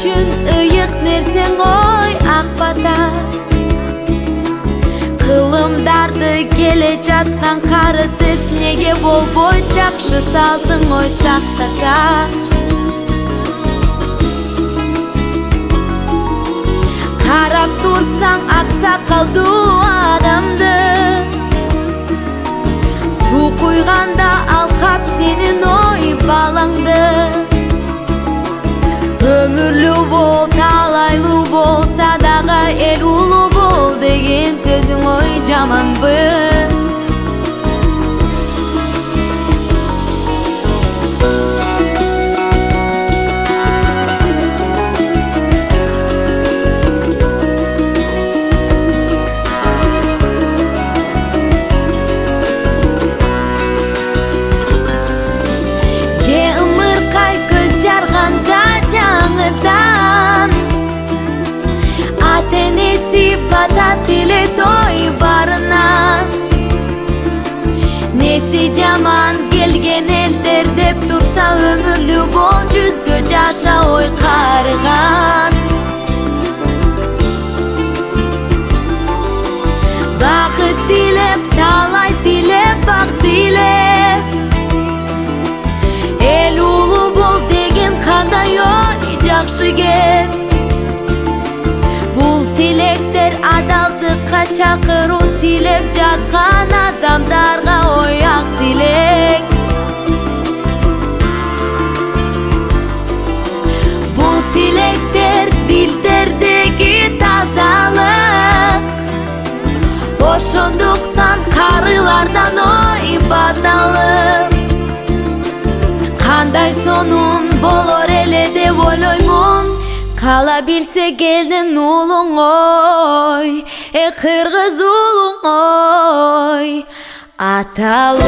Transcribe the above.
үчүн ыйык нерсең ой ак бата. Кылымдарды келе жаткан карытып неге болбой жакшы салтың ой сактаса. Карап турсаң аксакалдуу адамды, суу куйганда алкап сенин ой балаңды. Ömürlü bol, talайlı bolsa daga el ulu bol деген сөзүң ой жаманбы. Же ымыркай көз жарганда жаңыдан, ата-энеси бата тилет ой барынан. Неси жаман келген элдер деп турса, өмүрлүү бол жүзгө жаша ой карыган. Бакыт тилеп, талай тилеп, бак тилеп, эл улуу бол деген кандай ой жакшы кеп. Бул тилектер адалдыкка чакыруу, тилеп жаткан адамдарга ой ак тилек. Бул тилектер дилдердеги тазалык, ошондуктан карылардан ой баталык. Кандай сонун болор эле деп ойлоймун, кала билсе келдин уулуң ой, кыргыз уулуң ой аталып.